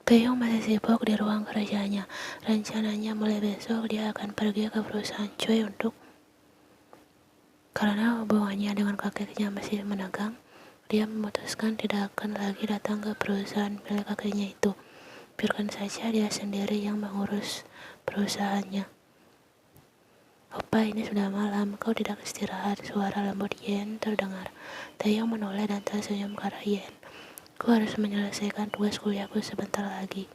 Taeyong masih sibuk di ruang kerjanya. Rencananya mulai besok dia akan pergi ke perusahaan Choi karena hubungannya dengan kakeknya masih menegang, dia memutuskan tidak akan lagi datang ke perusahaan milik kakeknya itu. Biarkan saja dia sendiri yang mengurus perusahaannya. Opa, ini sudah malam, kau tidak istirahat. Suara lembut Yen terdengar. Taeyong menoleh dan tersenyum ke arah Yen. Ku harus menyelesaikan tugas kuliahku sebentar lagi.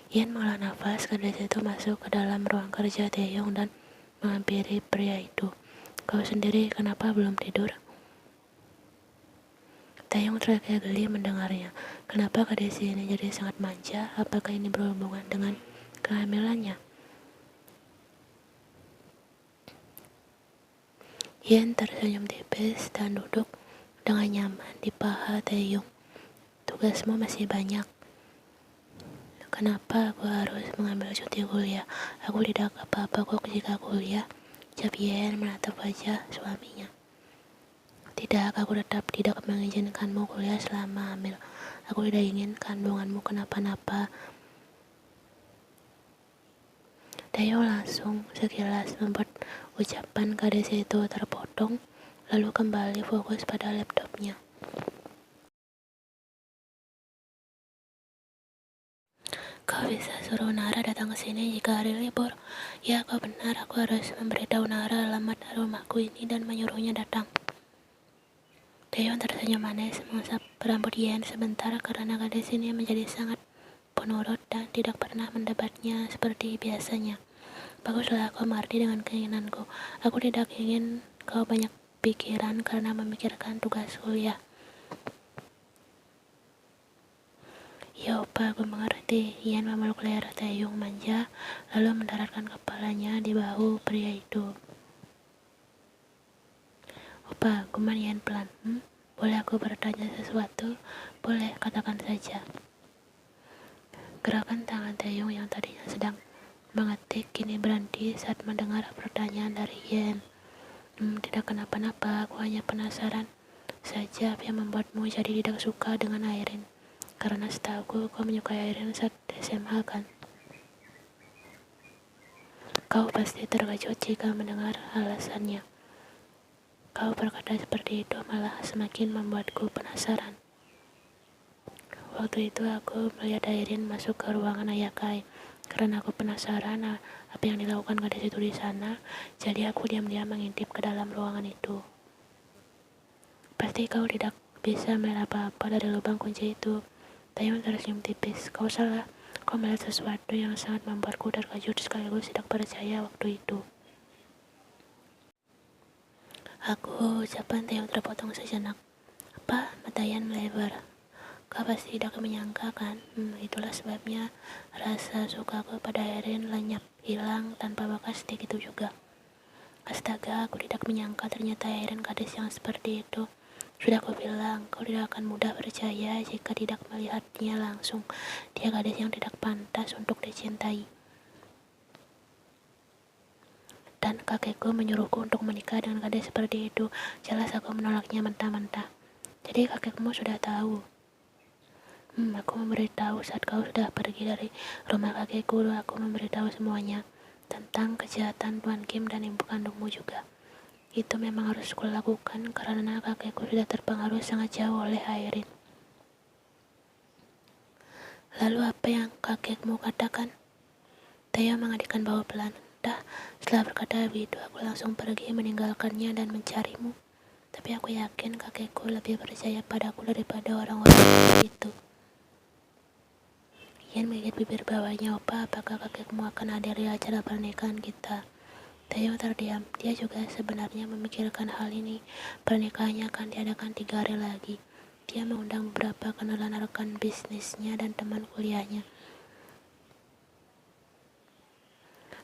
Yen menghela nafas, gadis itu masuk ke dalam ruang kerja Taeyong dan menghampiri pria itu. Kau sendiri kenapa belum tidur? Taeyong terlihat geli mendengarnya. Kenapa gadis ini jadi sangat manja? Apakah ini berhubungan dengan kehamilannya? Yen tersenyum tipis dan duduk dengan nyaman di paha Taeyong. Tugasmu masih banyak. Kenapa aku harus mengambil cuti kuliah? Aku tidak apa-apa kok jika kuliah. Jawab Yen menatap wajah suaminya. Tidak, aku tetap tidak mengizinkanmu kuliah selama hamil. Aku tidak ingin kandunganmu kenapa-napa. Taeyong langsung sekilas membuat ucapan gadis itu terpotong, lalu kembali fokus pada laptopnya. Kau bisa suruh Nara datang ke sini jika hari libur. Ya, kau benar. Aku harus memberitahu Nara alamat rumahku ini dan menyuruhnya datang. Taeyong tersenyum manis mengusap rambut Yen sebentar karena gadis ini menjadi sangat penurut dan tidak pernah mendebatnya seperti biasanya. Baguslah, kau mengerti dengan keinginanku. Aku tidak ingin kau banyak pikiran karena memikirkan tugas kuliah. Ya opa, aku mengerti. Yen memeluk leher Taeyong manja, lalu mendaratkan kepalanya di bahu pria itu. Opa, kuman Yen pelan. Boleh aku bertanya sesuatu? Boleh, katakan saja. Gerakan tangan Taeyong yang tadinya sedang mengetik kini berhenti saat mendengar pertanyaan dari Yen. Tidak kenapa-napa, aku hanya penasaran saja apa yang membuatmu jadi tidak suka dengan Airin. Karena setahuku kau menyukai Airin saat SMA kan? Kau pasti terkejut jika mendengar alasannya. Kau berkata seperti itu malah semakin membuatku penasaran. Waktu itu aku melihat Airin masuk ke ruangan Ayakai. Karena aku penasaran apa yang dilakukan gadis itu di sana, jadi aku diam-diam mengintip ke dalam ruangan itu. Pasti kau tidak bisa melihat apa-apa dari lubang kunci itu. Taeyong tersenyum tipis. Kau salah. Kau melihat sesuatu yang sangat membuatku terkejut sekaligus tidak percaya waktu itu. Ucapan Taeyong terpotong sejenak. Apa? Mata Yen melebar. Kau pasti tidak menyangka kan? Itulah sebabnya rasa sukaku pada Airin lenyap, hilang tanpa bekas sedikit itu juga. Astaga, aku tidak menyangka ternyata Airin gadis yang seperti itu. Sudah aku bilang, kau tidak akan mudah percaya jika tidak melihatnya langsung. Dia gadis yang tidak pantas untuk dicintai. Dan kakekku menyuruhku untuk menikah dengan gadis seperti itu. Jelas aku menolaknya mentah-mentah. Jadi kakekmu sudah tahu. Aku memberitahu saat kau sudah pergi dari rumah kakekku. Aku memberitahu semuanya tentang kejahatan Tuan Kim dan ibu kandungmu juga. Itu memang harus kulakukan karena kakekku sudah terpengaruh sangat jauh oleh Airin. Lalu apa yang kakekmu katakan? Taeyong mengadikkan bahu pelan. Setelah berkata begitu, aku langsung pergi meninggalkannya dan mencarimu. Tapi aku yakin kakekku lebih percaya padaku daripada orang-orang itu. Yen menggigit bibir bawahnya. Opa, apakah kakekmu akan hadir di acara pernikahan kita? Taeyong terdiam. Dia juga sebenarnya memikirkan hal ini. Pernikahannya akan diadakan 3 hari lagi. Dia mengundang beberapa kenalan rekan bisnisnya dan teman kuliahnya.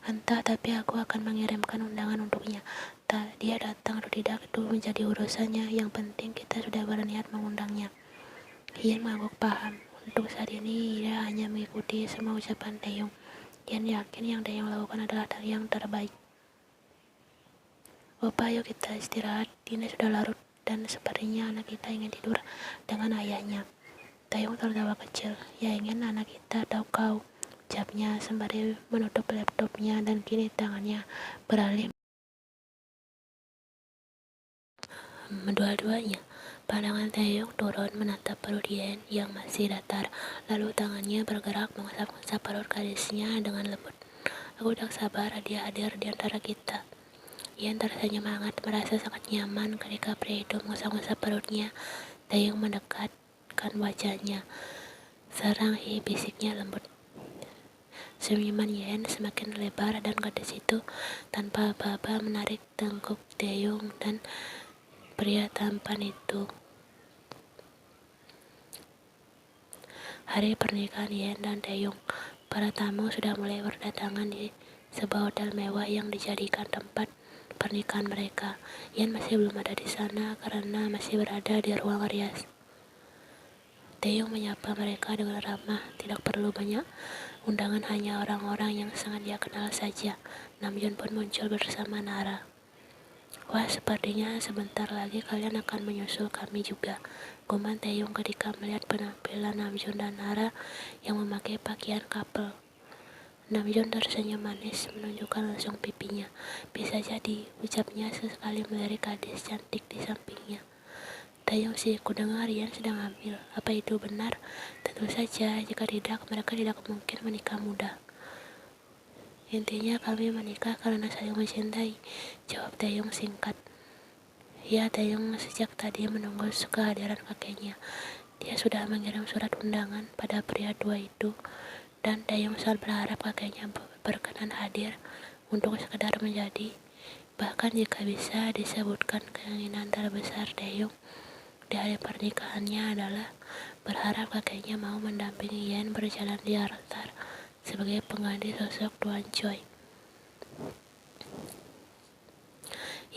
Entah, tapi aku akan mengirimkan undangan untuknya. Dia datang atau tidak itu menjadi urusannya. Yang penting kita sudah berniat mengundangnya. Yen mengangguk paham. Untuk saat ini, dia hanya mengikuti semua ucapan Taeyong. Yen yakin yang Taeyong lakukan adalah yang terbaik. Opa, ayo kita istirahat. Ini sudah larut dan sepertinya anak kita ingin tidur dengan ayahnya. Taeyong tertawa kecil. Ya ingin anak kita tahu kau, ucapnya sembari menutup laptopnya dan kini tangannya beralih dua-duanya. Pandangan Taeyong turun menatap perut Yen yang masih datar, lalu tangannya bergerak mengusap-ngusap perut gadisnya dengan lembut. Aku tak sabar dia hadir di antara kita. Yen tersenyum hangat, merasa sangat nyaman ketika pria itu mengusap-ngusap perutnya. Taeyong mendekatkan wajahnya. Serang bisiknya lembut. Senyuman Yen semakin lebar dan gadis itu tanpa aba-aba menarik tengkuk Taeyong dan pria tampan itu. Hari pernikahan Yen dan Taeyong. Para tamu sudah mulai berdatangan di sebuah hotel mewah yang dijadikan tempat pernikahan mereka. Yen masih belum ada di sana karena masih berada di ruang rias. Taeyong menyapa mereka dengan ramah, tidak perlu banyak undangan, hanya orang-orang yang sangat dia kenal saja. Namjoon pun muncul bersama Nara. Wah, sepertinya sebentar lagi kalian akan menyusul kami juga, gumam Taeyong ketika melihat penampilan Namjoon dan Nara yang memakai pakaian couple. Namjoon tersenyum manis menunjukkan langsung pipinya. Bisa jadi, ucapnya sesekali melirik gadis cantik di sampingnya. Taeyong sih, kudengar Yen sedang hamil. Apa itu benar? Tentu saja, jika tidak, mereka tidak mungkin menikah muda. Intinya kami menikah karena saling mencintai, jawab Taeyong singkat. Ya, Taeyong sejak tadi menunggu kehadiran kakeknya. Dia sudah mengirim surat undangan pada pria tua itu, dan Taeyong sangat berharap kakeknya berkenan hadir untuk sekedar menjadi. Bahkan jika bisa disebutkan keinginan terbesar Taeyong di hari pernikahannya adalah berharap kakeknya mau mendampingi Yen berjalan di altar sebagai pengganti sosok Tuan Choi.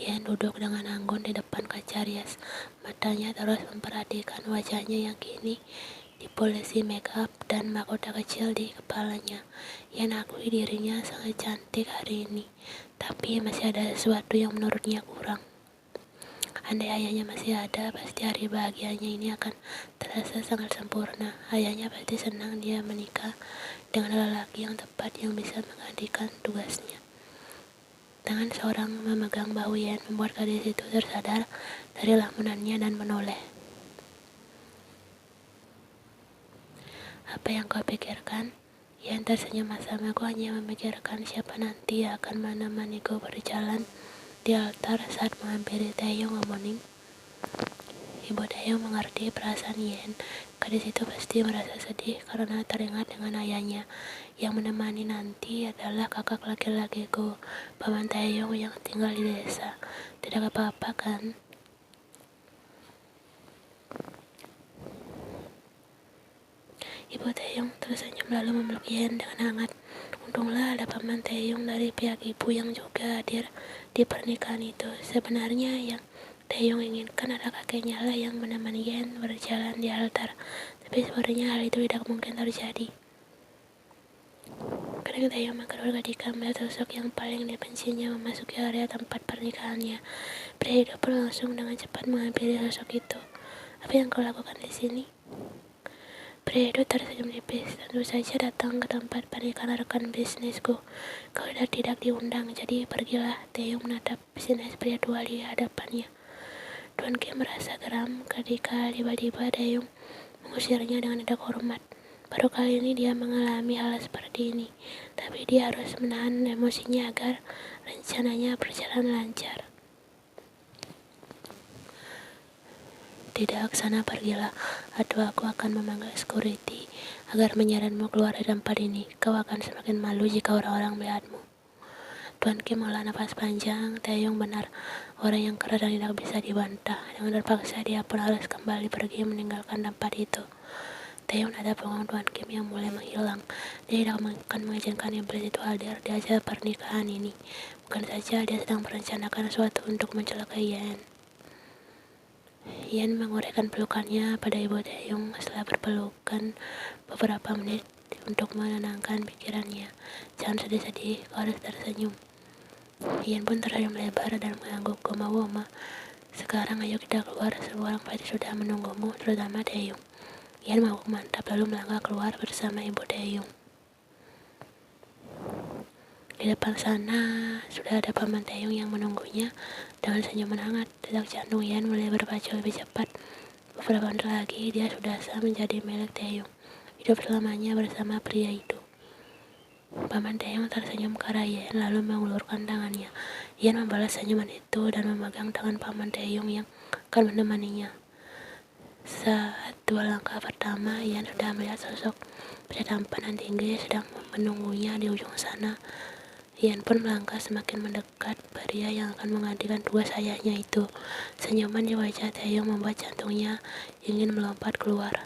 Yen duduk dengan anggun di depan kaca rias, matanya terus memperhatikan wajahnya yang kini dipolisi make up dan mahkota kecil di kepalanya. Yen akui dirinya sangat cantik hari ini, tapi masih ada sesuatu yang menurutnya kurang. Andai ayahnya masih ada, pasti hari bahagianya ini akan terasa sangat sempurna. Ayahnya pasti senang dia menikah dengan lelaki yang tepat yang bisa menggantikan tugasnya. Tangan seorang memegang bahu Yen membuat gadis itu tersadar dari lamunannya dan menoleh. Apa yang kau pikirkan? Yen tersenyum masam. Aku hanya memikirkan siapa nanti yang akan menemaniku berjalan di altar saat menghampiri Taeyong Morning. Ibu Taeyong mengerti perasaan Yen. Gadis itu pasti merasa sedih karena teringat dengan ayahnya. Yang menemani nanti adalah kakak laki-lakiku, paman Taeyong yang tinggal di desa. Tidak apa-apa kan? Ibu Taeyong tersenyum lalu memeluk Yen dengan hangat. Untunglah ada paman Taeyong dari pihak ibu yang juga hadir di pernikahan itu. Sebenarnya yang Taeyong inginkan ada kakeknya lah yang menemani Yen berjalan di altar. Tapi sebenarnya hal itu tidak mungkin terjadi. Kadang Taeyong mengkerut ketika melihat sosok yang paling dibencinya memasuki area tempat pernikahannya. Pria itu pun langsung dengan cepat menghampiri sosok itu. Apa yang kau lakukan di sini? Pria itu tersenyum tipis. Tentu saja datang ke tempat pernikahan rekan bisnisku. Kau tidak diundang, jadi pergilah. Taeyong menatap bisnis pria tua di hadapannya. Tuan Kim merasa geram ketika tiba-tiba Taeyong mengusirnya dengan tidak hormat. Baru kali ini dia mengalami hal seperti ini, tapi dia harus menahan emosinya agar rencananya berjalan lancar. Tidak, sana pergilah, atau aku akan memanggil security agar menyaranmu keluar dari tempat ini. Kau akan semakin malu jika orang-orang melihatmu. Tuan Kim menghela nafas panjang. Taeyong benar orang yang keras dan tidak bisa dibantah. Dengan terpaksa dia pun harus kembali pergi meninggalkan tempat itu. Taeyong ada punggung Tuan Kim yang mulai menghilang. Dia tidak akan mengizinkan iblis itu hadir di acara pernikahan ini. Bukan saja dia sedang merencanakan sesuatu untuk mencelakai Yen. Yen menguraikan pelukannya pada ibu Taeyong setelah berpelukan beberapa menit untuk menenangkan pikirannya. Jangan sedih-sedih, kau harus tersenyum. Yen pun tersenyum lebar dan mengangguk, Goma. Sekarang ayo kita keluar, semua orang pasti sudah menunggumu, terutama Taeyong. Ian mabuk mantap lalu melangkah keluar bersama Ibu Dayung. Di depan sana sudah ada Paman Dayung yang menunggunya dengan senyuman hangat. Detak jantung Ian mulai berpacu lebih cepat. Beberapa menit lagi dia sudah sah menjadi milik Dayung. Hidup selamanya bersama pria itu. Paman Dayung tersenyum ke arah Ian lalu mengulurkan tangannya. Ian membalas senyuman itu dan memegang tangan Paman Dayung yang akan menemaninya. Saat 2 langkah pertama, Ian sudah melihat sosok pria tampan dan tinggi sedang menunggunya di ujung sana. Ian pun melangkah semakin mendekat pria yang akan menggantikan tugas ayahnya itu. Senyuman di wajah Dayung membuat jantungnya ingin melompat keluar.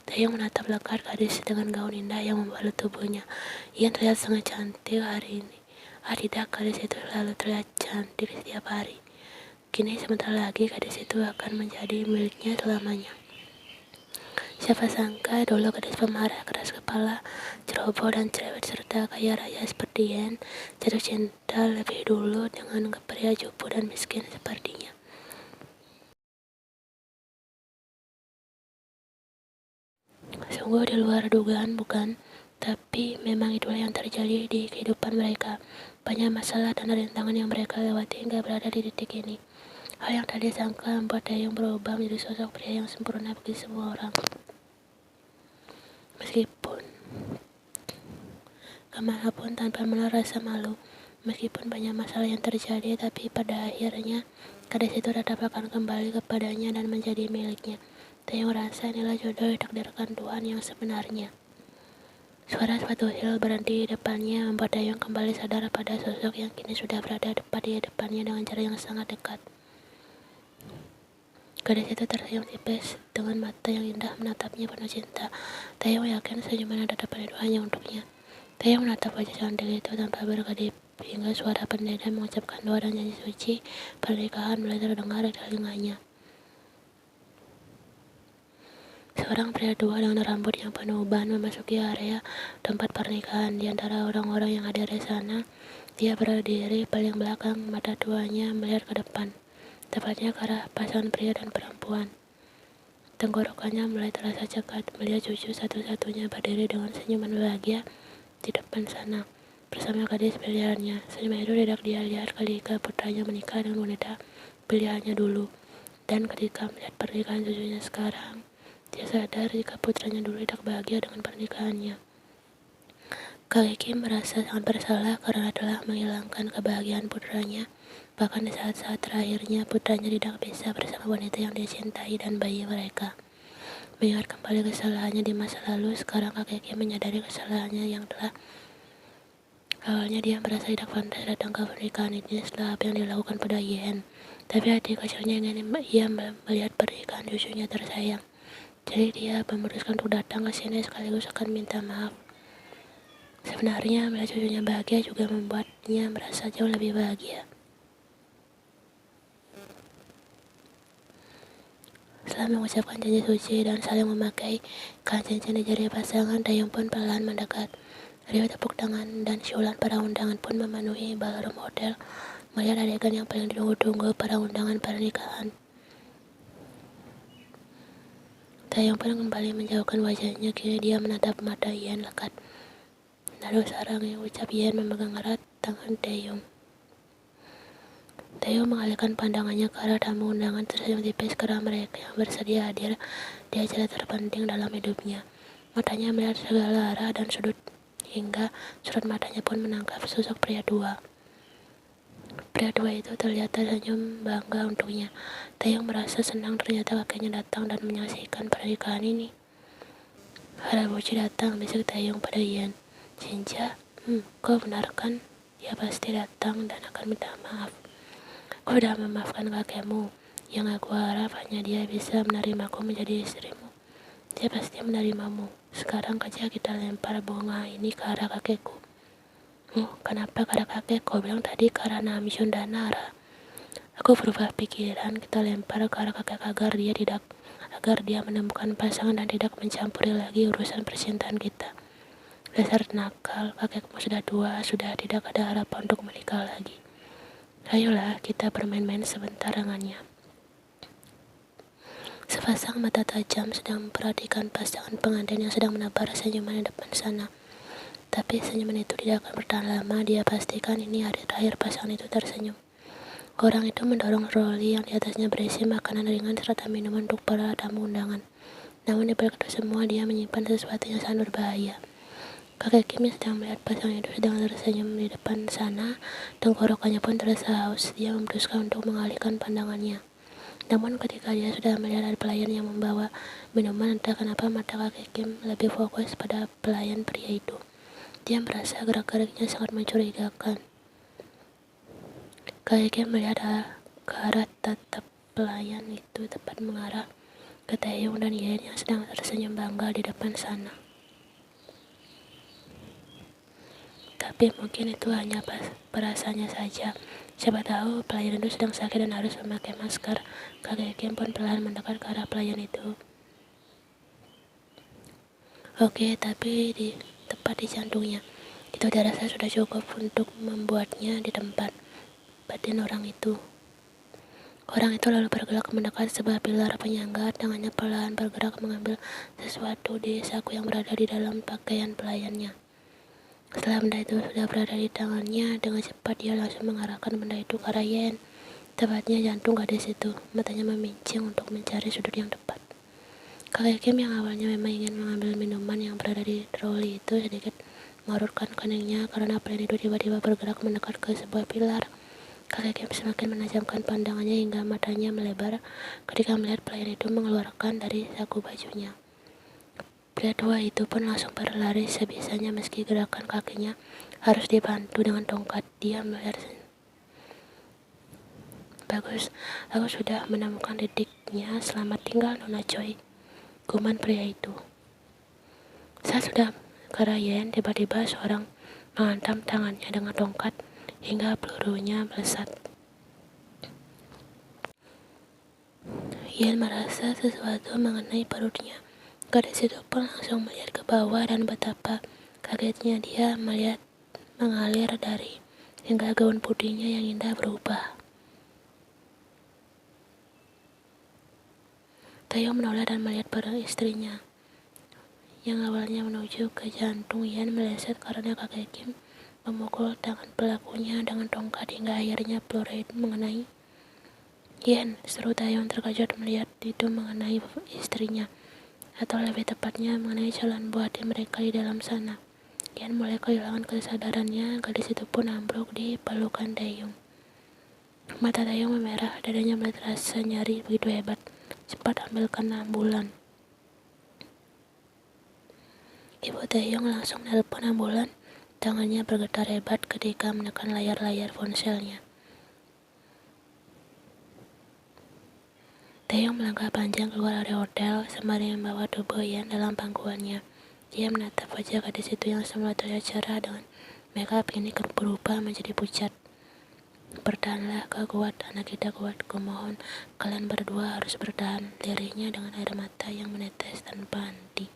Dayung menatap lekat gadis dengan gaun indah yang membalut tubuhnya. Ian terlihat sangat cantik hari ini. Tidak, gadis itu selalu terlihat cantik setiap hari. Kini sebentar lagi gadis itu akan menjadi miliknya selamanya. Siapa sangka dulu gadis pemarah, keras kepala, ceroboh dan cerewet serta kaya raya seperti Ian jatuh cinta lebih dulu dengan pria cupu dan miskin sepertinya. Sungguh di luar dugaan, bukan? Tapi memang itulah yang terjadi di kehidupan mereka. Banyak masalah dan rintangan yang mereka lewati hingga berada di titik ini. Hal yang tadi sangka membuat Dayung berubah menjadi sosok pria yang sempurna bagi semua orang. Meskipun kemanapun tanpa menaruh rasa malu, meskipun banyak masalah yang terjadi, tapi pada akhirnya gadis itu tetap akan kembali kepadanya dan menjadi miliknya. Dayung merasa inilah jodoh ditakdirkan Tuhan yang sebenarnya. Suara sepatu heel berhenti di depannya membuat Dayung kembali sadar pada sosok yang kini sudah berada tepat di depannya dengan jarak yang sangat dekat. Gadis itu tersenyum tipis dengan mata yang indah menatapnya penuh cinta. Dayung yakin senyuman ada depan itu hanya untuknya. Dayung menatap wajah cantik itu tanpa berkedip hingga suara pendeta mengucapkan doa dan janji suci pernikahan mulai terdengar di telinganya. Seorang pria tua dengan rambut yang penuh uban memasuki area tempat pernikahan. Di antara orang-orang yang hadir di sana, dia berdiri paling belakang, mata tuanya melihat ke depan, tepatnya ke arah pasangan pria dan perempuan. Tenggorokannya mulai terasa cekat melihat cucu satu-satunya berdiri dengan senyuman bahagia di depan sana bersama gadis pilihannya. Senyuman itu tidak dia lihat ketika putranya menikah dengan wanita pilihannya dulu, dan ketika melihat pernikahan cucunya sekarang, dia sadar jika putranya dulu tidak bahagia dengan pernikahannya. Kakek Kim merasa sangat bersalah karena telah menghilangkan kebahagiaan putranya. Bahkan di saat-saat terakhirnya putranya tidak bisa bersama wanita yang dia cintai dan bayi mereka. Mengingat kembali kesalahannya di masa lalu, sekarang kakek Kim menyadari kesalahannya yang telah awalnya dia merasa tidak pantas datang ke pernikahan ini setelah apa yang dilakukan pada Yen. Tapi hati kecilnya ingin ia melihat pernikahan cucunya tersayang. Jadi dia memutuskan untuk datang ke sini sekaligus akan minta maaf. Sebenarnya melihat cucunya bahagia juga membuatnya merasa jauh lebih bahagia. Setelah mengucapkan janji suci dan saling memakai cincin di jari pasangan, Dayung pun pelan mendekat. Riuh tepuk tangan dan siulan para undangan pun memenuhi ballroom hotel melihat adegan yang paling ditunggu-tunggu para undangan pernikahan. Dayung pun kembali menjauhkan wajahnya, kini dia menatap mata Ian lekat. Lalu sarangnya ucap Ian memegang erat tangan Dayung. Dayung mengalihkan pandangannya ke arah tamu undangan tersenyum tipis ke arah mereka yang bersedia hadir di acara terpenting dalam hidupnya. Matanya melihat segala arah dan sudut hingga sudut matanya pun menangkap sosok pria tua. Pria tua itu terlihat tersenyum bangga untuknya. Dayung merasa senang ternyata kakeknya datang dan menyaksikan pernikahan ini. Harabuchi datang, besok Dayung pada Ian. Shinja, kau benar kan? Dia pasti datang dan akan minta maaf. Kau sudah memaafkan kakekmu. Yang aku harap hanya dia bisa menerimaku menjadi istrimu. Dia pasti menerimamu. Sekarang saja kita lempar bunga ini ke arah kakekku. Kenapa ke arah kakek? Kau bilang tadi ke arah Namjoon dan Nara. Aku berubah pikiran, kita lempar ke arah kakek agar dia menemukan pasangan dan tidak mencampuri lagi urusan percintaan kita. Dasar nakal, kakekmu sudah tua, sudah tidak ada harapan untuk menikah lagi. Ayolah, kita bermain-main sebentar dengannya. Sepasang mata tajam sedang memperhatikan pasangan pengantin yang sedang menebar senyuman di depan sana. Tapi senyuman itu tidak akan bertahan lama. Dia pastikan ini hari terakhir pasangan itu tersenyum. Orang itu mendorong troli yang di atasnya berisi makanan ringan serta minuman untuk para tamu undangan. Namun di balik itu semua, dia menyimpan sesuatu yang sangat berbahaya. Kakek Kim yang sedang melihat pasangan itu sedang tersenyum di depan sana, tenggorokannya pun terasa haus. Dia memutuskan untuk mengalihkan pandangannya. Namun ketika dia sudah melihat ada pelayan yang membawa minuman, entah kenapa mata kakek Kim lebih fokus pada pelayan pria itu. Dia merasa gerak-geriknya sangat mencurigakan. Kakek Kim melihat ke arah tatap pelayan itu tepat mengarah ke Taeyong dan Yen yang sedang tersenyum bangga di depan sana. Tapi mungkin itu hanya perasaannya saja. Siapa tahu pelayan itu sedang sakit dan harus memakai masker. Kakek Kim pun perlahan mendekat ke arah pelayan itu. Oke, tapi tepat di jantungnya. Itu darah saya sudah cukup untuk membuatnya di tempat batin orang itu. Orang itu lalu bergerak mendekat sebuah pilar penyangga. Tangannya perlahan bergerak mengambil sesuatu di saku yang berada di dalam pakaian pelayannya. Setelah benda itu sudah berada di tangannya, dengan cepat dia langsung mengarahkan benda itu ke arah Yen. Tepatnya jantung gadis itu. Matanya memincing untuk mencari sudut yang tepat. Kakek Kim yang awalnya memang ingin mengambil minuman yang berada di troli itu sedikit mengerutkan keningnya karena pelayan itu tiba-tiba bergerak mendekat ke sebuah pilar. Kakek Kim semakin menajamkan pandangannya hingga matanya melebar ketika melihat pelayan itu mengeluarkan dari saku bajunya. Pria tua itu pun langsung berlari sebisanya meski gerakan kakinya harus dibantu dengan tongkat. Dia melihat, bagus, aku sudah menemukan titiknya. Selamat tinggal Nona Choi, guman pria itu. Saat sudah ke arah Yen, tiba-tiba seorang menghantam tangannya dengan tongkat hingga pelurunya melesat. Yen merasa sesuatu mengenai perutnya. Gadis itu pun langsung melihat ke bawah dan betapa kagetnya dia melihat mengalir dari hingga gaun putihnya yang indah berubah. Taeyong menoleh dan melihat para istrinya yang awalnya menuju ke jantung Yen meleset karena kakek Kim memukul tangan pelakunya dengan tongkat hingga akhirnya peluru itu mengenai Yen. Seru Taeyong terkejut melihat itu mengenai istrinya, atau lebih tepatnya mengenai calon buah hati mereka di dalam sana. Yen mulai kehilangan kesadarannya. Gadis itu pun ambruk di pelukan Taeyong. Mata Taeyong memerah, dadanya mulai terasa nyari begitu hebat. Cepat ambilkan ambulan. Ibu Taeyong langsung nelpon ambulan. Tangannya bergetar hebat ketika menekan layar-layar ponselnya. Taeyong melangkah panjang keluar dari hotel sembari membawa tubuh Yen dalam pangkuannya. Dia menatap wajah gadis itu yang semula terlihat cerah dengan make up ini berubah menjadi pucat. Bertahanlah, kau kuat, anak kita kuat. Kumohon kalian berdua harus bertahan, lirihnya dengan air mata yang menetes tanpa henti.